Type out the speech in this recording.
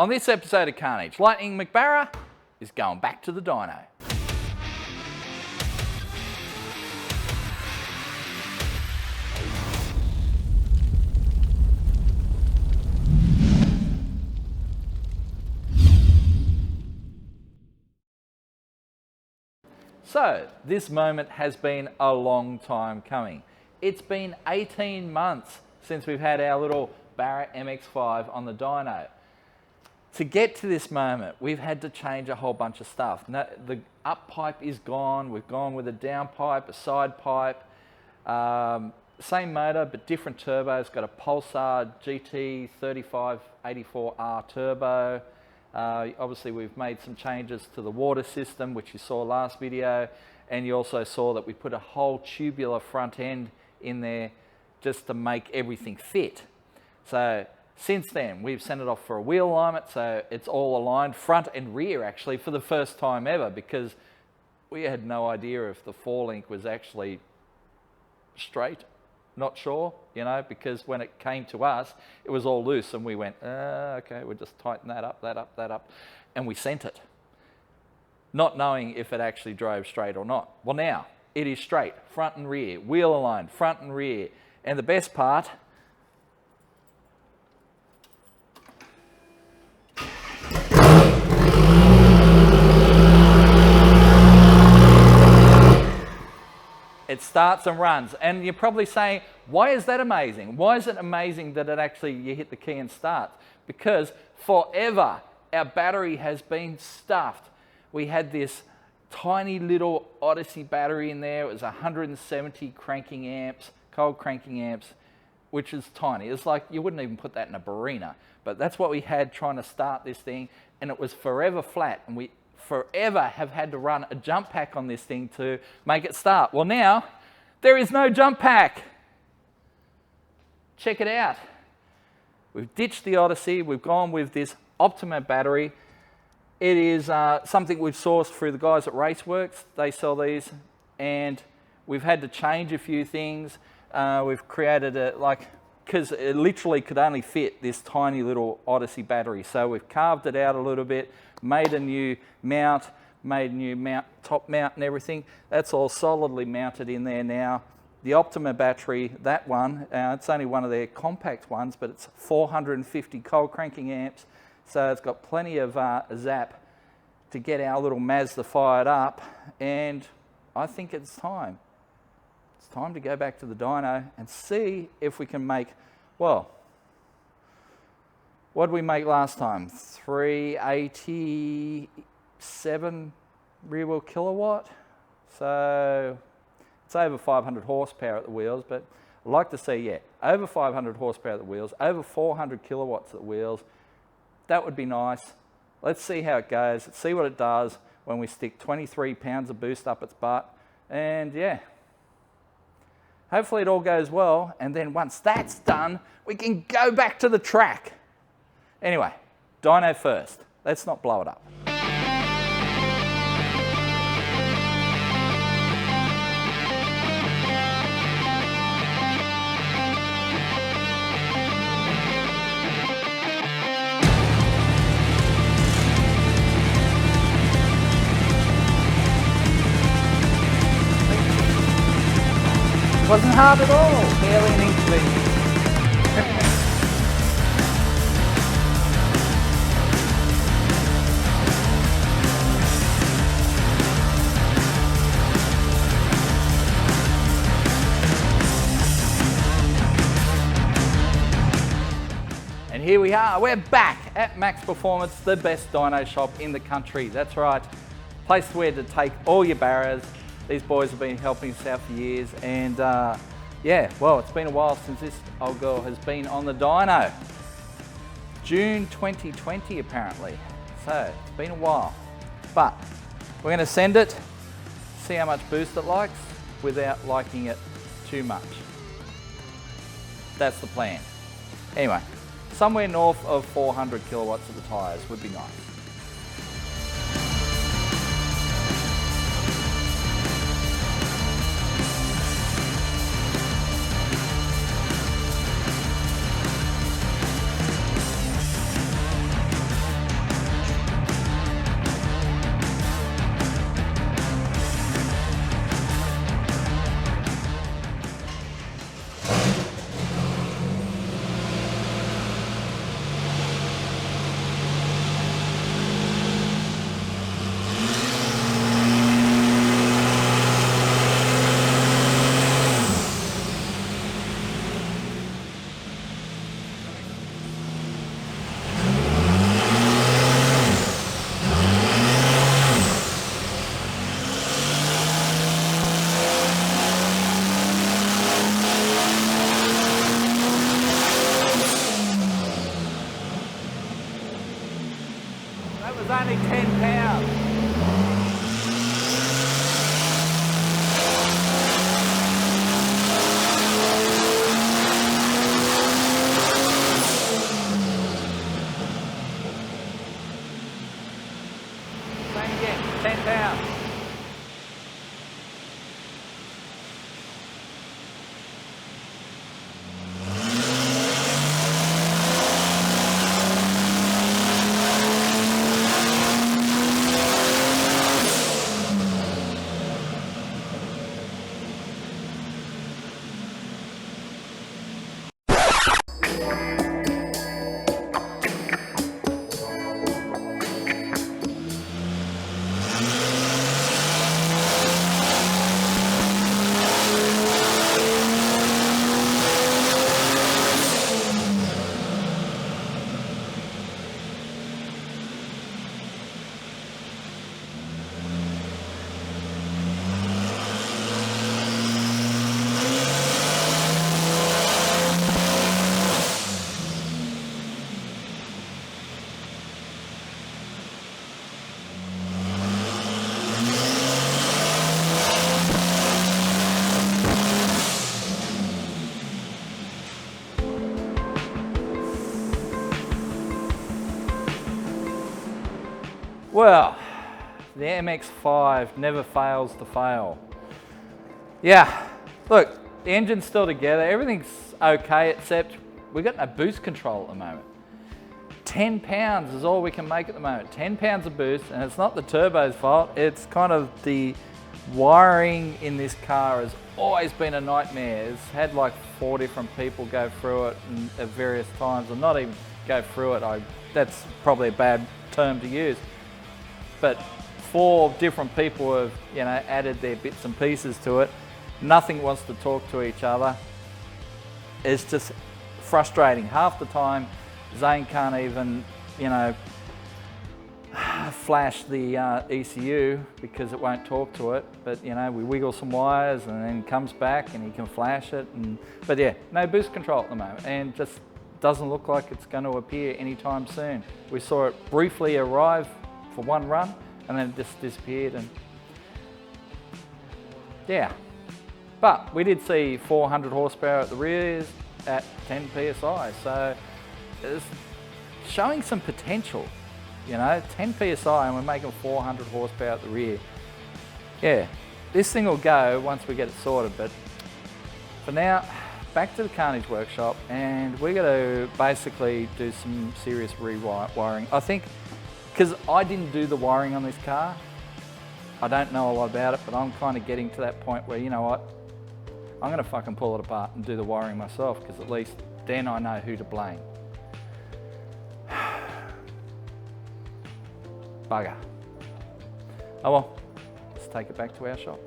On this episode of Carnage, Lightning McBarra is going back to the dyno. So, this moment has been a long time coming. It's been 18 months since we've had our little Barra MX5 on the dyno. To get to this moment, we've had to change a whole bunch of stuff. Now, the up pipe is gone. We've gone with a down pipe, a side pipe. Same motor, but different turbo. It's got a Pulsar GT 3584R turbo. Obviously, we've made some changes to the water system, which you saw last video. And you also saw that we put a whole tubular front end in there just to make everything fit. So, since then, we've sent it off for a wheel alignment, so it's all aligned, front and rear actually, for the first time ever, because we had no idea if the forelink was actually straight. Not sure, you know, because when it came to us, it was all loose, and we went, okay, we'll just tighten that up, and we sent it, not knowing if it actually drove straight or not. Well, now, it is straight, front and rear, wheel aligned, front and rear, and the best part, it starts and runs. And you're probably saying, why is that amazing? Why is it amazing that it actually, you hit the key and starts? Because forever, our battery has been stuffed. We had this tiny little Odyssey battery in there. It was 170 cranking amps, cold cranking amps, which is tiny. It's like, you wouldn't even put that in a Barina. But that's what we had trying to start this thing. And it was forever flat. And we forever have had to run a jump pack on this thing to make it start. Well, now there is no jump pack. Check it out. We've ditched the Odyssey. We've gone with this Optima battery. It is something we've sourced through the guys at Raceworks. They sell these, and we've had to change a few things. We've created a, because it literally could only fit this tiny little Odyssey battery. So we've carved it out a little bit, made a new mount, top mount and everything. That's all solidly mounted in there now. The Optima battery, that one, it's only one of their compact ones, but it's 450 cold cranking amps. So it's got plenty of zap to get our little Mazda fired up. And I think it's time. It's time to go back to the dyno and see if we can make, well, what did we make last time? 387 rear wheel kilowatt. So it's over 500 horsepower at the wheels, but I'd like to see, yeah, over 500 horsepower at the wheels, over 400 kilowatts at the wheels. That would be nice. Let's see how it goes. Let's see what it does when we stick 23 pounds of boost up its butt. And yeah, hopefully it all goes well. And then once that's done, we can go back to the track. Anyway, dyno first. Let's not blow it up. Wasn't hard at all, barely an inconvenience. And here we are, we're back at Max Performance, the best dyno shop in the country. That's right, place where to take all your Barras. These boys have been helping us out for years, and yeah, well, it's been a while since this old girl has been on the dyno. June 2020 apparently, so it's been a while. But we're going to send it, see how much boost it likes without liking it too much. That's the plan. Anyway, somewhere north of 400 kilowatts of the tyres would be nice. That was only 10 pounds. Same again, 10 pounds. Well, the MX5 never fails to fail. Yeah, look, the engine's still together, everything's okay, except we've got no boost control at the moment. 10 pounds is all we can make at the moment. 10 pounds of boost, and it's not the turbo's fault, it's kind of the wiring in this car has always been a nightmare. It's had like 4 different people go through it at various times, or not even go through it, that's probably a bad term to use. But 4 different people have, added their bits and pieces to it. Nothing wants to talk to each other. It's just frustrating. Half the time, Zane can't even, flash the ECU because it won't talk to it. But, we wiggle some wires and then it comes back and he can flash it. But yeah, no boost control at the moment, and just doesn't look like it's going to appear anytime soon. We saw it briefly arrive for one run and then it just disappeared, and yeah. But we did see 400 horsepower at the rears at 10 psi, so it's showing some potential, 10 psi and we're making 400 horsepower at the rear. Yeah, this thing will go once we get it sorted, but for now, back to the Carnage workshop, and we're going to basically do some serious rewiring. I think, because I didn't do the wiring on this car, I don't know a lot about it, but I'm kind of getting to that point where, you know what, I'm going to fucking pull it apart and do the wiring myself, because at least then I know who to blame. Bugger. Oh well, let's take it back to our shop.